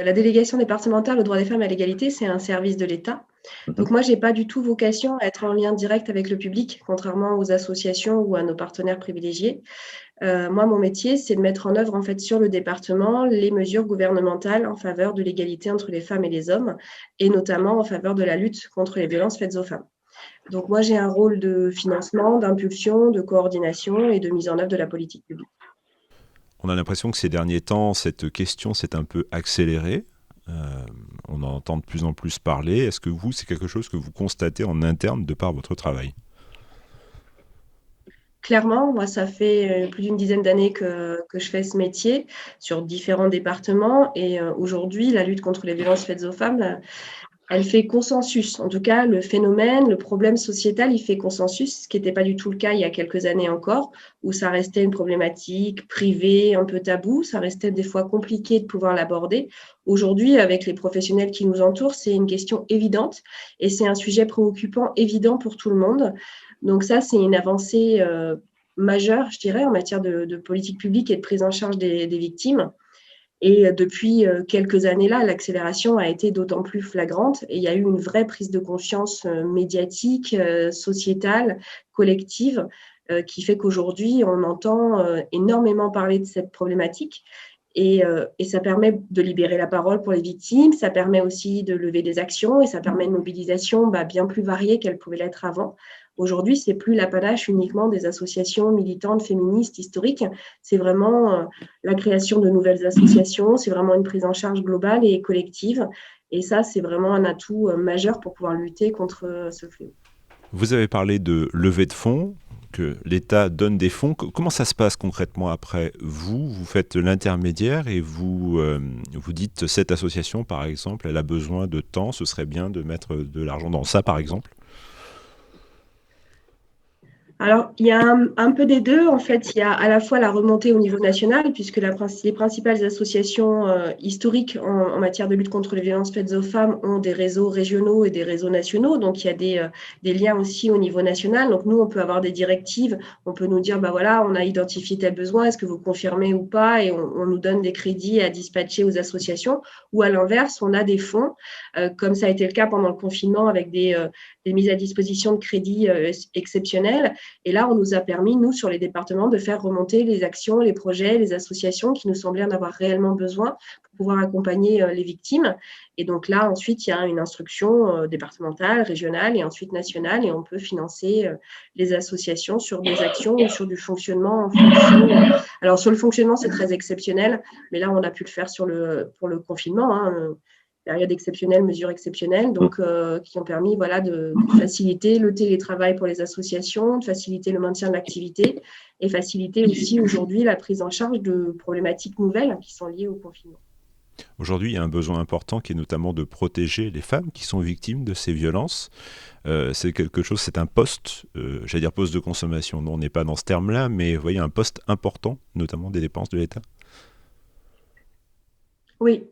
La délégation départementale aux droits des femmes et à l'égalité, c'est un service de l'État. Donc Mhm. moi, j'ai pas du tout vocation à être en lien direct avec le public, contrairement aux associations ou à nos partenaires privilégiés. Moi, mon métier, c'est de mettre en œuvre en fait sur le département les mesures gouvernementales en faveur de l'égalité entre les femmes et les hommes, et notamment en faveur de la lutte contre les violences faites aux femmes. Donc moi, j'ai un rôle de financement, d'impulsion, de coordination et de mise en œuvre de la politique publique. On a l'impression que ces derniers temps, cette question s'est un peu accélérée. Euh, on en entend de plus en plus parler. Est-ce que vous, c'est quelque chose que vous constatez en interne de par votre travail? Clairement, moi, ça fait plus d'une dizaine d'années que je fais ce métier sur différents départements. Et aujourd'hui, la lutte contre les violences faites aux femmes, elle fait consensus. En tout cas, le phénomène, le problème sociétal, il fait consensus, ce qui n'était pas du tout le cas il y a quelques années encore, où ça restait une problématique privée, un peu taboue. Ça restait des fois compliqué de pouvoir l'aborder. Aujourd'hui, avec les professionnels qui nous entourent, c'est une question évidente et c'est un sujet préoccupant évident pour tout le monde. Donc ça, c'est une avancée majeure, je dirais, en matière de politique publique et de prise en charge des victimes. Et depuis quelques années là, l'accélération a été d'autant plus flagrante et il y a eu une vraie prise de conscience médiatique, sociétale, collective, qui fait qu'aujourd'hui, on entend énormément parler de cette problématique. Et ça permet de libérer la parole pour les victimes, ça permet aussi de lever des actions et ça permet une mobilisation bien plus variée qu'elle pouvait l'être avant. Aujourd'hui, c'est plus l'apanage uniquement des associations militantes, féministes, historiques. C'est vraiment la création de nouvelles associations, c'est vraiment une prise en charge globale et collective. Et ça, c'est vraiment un atout majeur pour pouvoir lutter contre ce fléau. Vous avez parlé de levée de fonds, que l'État donne des fonds. Comment ça se passe concrètement après? Vous faites l'intermédiaire et vous dites cette association, par exemple, elle a besoin de temps, ce serait bien de mettre de l'argent dans ça, par exemple. Alors, il y a un peu des deux. En fait, il y a à la fois la remontée au niveau national, puisque les principales associations historiques en matière de lutte contre les violences faites aux femmes ont des réseaux régionaux et des réseaux nationaux. Donc, il y a des liens aussi au niveau national. Donc, nous, on peut avoir des directives. On peut nous dire, bah voilà, on a identifié tel besoin, est-ce que vous confirmez ou pas? Et on nous donne des crédits à dispatcher aux associations. Ou à l'inverse, on a des fonds, comme ça a été le cas pendant le confinement avec des mises à disposition de crédits exceptionnels. Et là, on nous a permis, nous, sur les départements, de faire remonter les actions, les projets, les associations qui nous semblaient en avoir réellement besoin pour pouvoir accompagner les victimes. Et donc là, ensuite, il y a une instruction départementale, régionale et ensuite nationale. Et on peut financer les associations sur des actions ou sur du fonctionnement en fonction. Alors, sur le fonctionnement, c'est très exceptionnel. Mais là, on a pu le faire pour le confinement. Période exceptionnelle, mesures exceptionnelles, donc qui ont permis voilà, de faciliter le télétravail pour les associations, de faciliter le maintien de l'activité et faciliter aussi aujourd'hui la prise en charge de problématiques nouvelles qui sont liées au confinement. Aujourd'hui, il y a un besoin important qui est notamment de protéger les femmes qui sont victimes de ces violences. C'est quelque chose, c'est un poste, j'allais dire poste de consommation. Non, on n'est pas dans ce terme-là, mais vous voyez, un poste important, notamment des dépenses de l'État. Oui.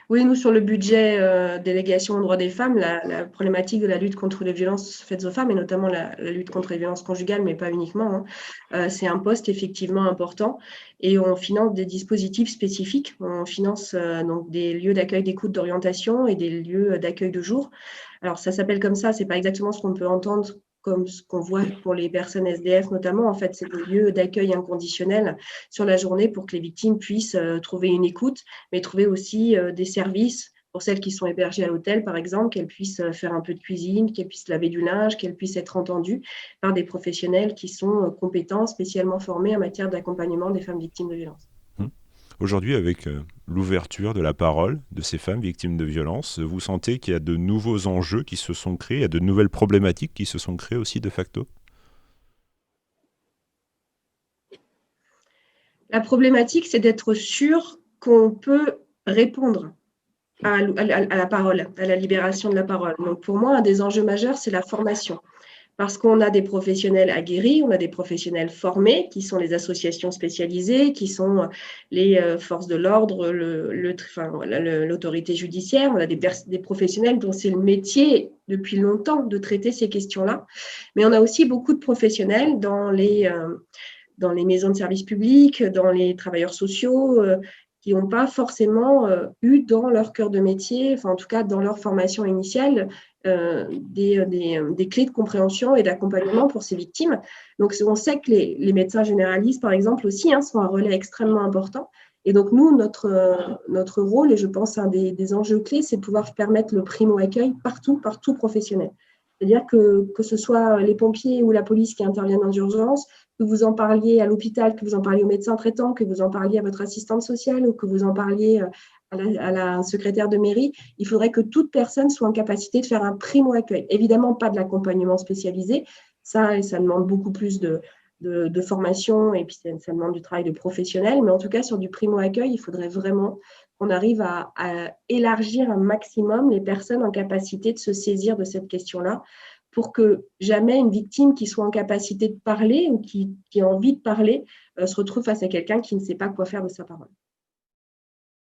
Oui, nous, sur le budget délégation aux droits des femmes, la problématique de la lutte contre les violences faites aux femmes, et notamment la lutte contre les violences conjugales, mais pas uniquement, c'est un poste effectivement important. Et on finance des dispositifs spécifiques. On finance donc des lieux d'accueil, d'écoute, d'orientation et des lieux d'accueil de jour. Alors, ça s'appelle comme ça, c'est pas exactement ce qu'on peut entendre comme ce qu'on voit pour les personnes SDF notamment. En fait, c'est des lieux d'accueil inconditionnel sur la journée pour que les victimes puissent trouver une écoute, mais trouver aussi des services pour celles qui sont hébergées à l'hôtel, par exemple, qu'elles puissent faire un peu de cuisine, qu'elles puissent laver du linge, qu'elles puissent être entendues par des professionnels qui sont compétents, spécialement formés en matière d'accompagnement des femmes victimes de violences. Hum. Aujourd'hui, avec l'ouverture de la parole de ces femmes victimes de violences, vous sentez qu'il y a de nouveaux enjeux qui se sont créés, il y a de nouvelles problématiques qui se sont créées aussi de facto? La problématique, c'est d'être sûr qu'on peut répondre à la parole, à la libération de la parole. Donc pour moi, un des enjeux majeurs, c'est la formation. Parce qu'on a des professionnels aguerris, on a des professionnels formés, qui sont les associations spécialisées, qui sont les forces de l'ordre, l'autorité judiciaire. On a des professionnels dont c'est le métier depuis longtemps de traiter ces questions-là. Mais on a aussi beaucoup de professionnels dans les maisons de services publics, dans les travailleurs sociaux, qui n'ont pas forcément eu dans leur cœur de métier, enfin en tout cas dans leur formation initiale, des clés de compréhension et d'accompagnement pour ces victimes. Donc on sait que les médecins généralistes, par exemple, aussi sont un relais extrêmement important. Et donc nous, notre rôle, et je pense un des enjeux clés, c'est de pouvoir permettre le primo-accueil partout professionnel. C'est-à-dire que ce soit les pompiers ou la police qui interviennent en urgence, que vous en parliez à l'hôpital, que vous en parliez au médecin traitant, que vous en parliez à votre assistante sociale ou que vous en parliez à la secrétaire de mairie, il faudrait que toute personne soit en capacité de faire un primo-accueil. Évidemment, pas de l'accompagnement spécialisé, ça demande beaucoup plus de formation et puis ça demande du travail de professionnel, mais en tout cas, sur du primo-accueil, il faudrait vraiment qu'on arrive à élargir un maximum les personnes en capacité de se saisir de cette question-là pour que jamais une victime qui soit en capacité de parler ou qui a envie de parler se retrouve face à quelqu'un qui ne sait pas quoi faire de sa parole.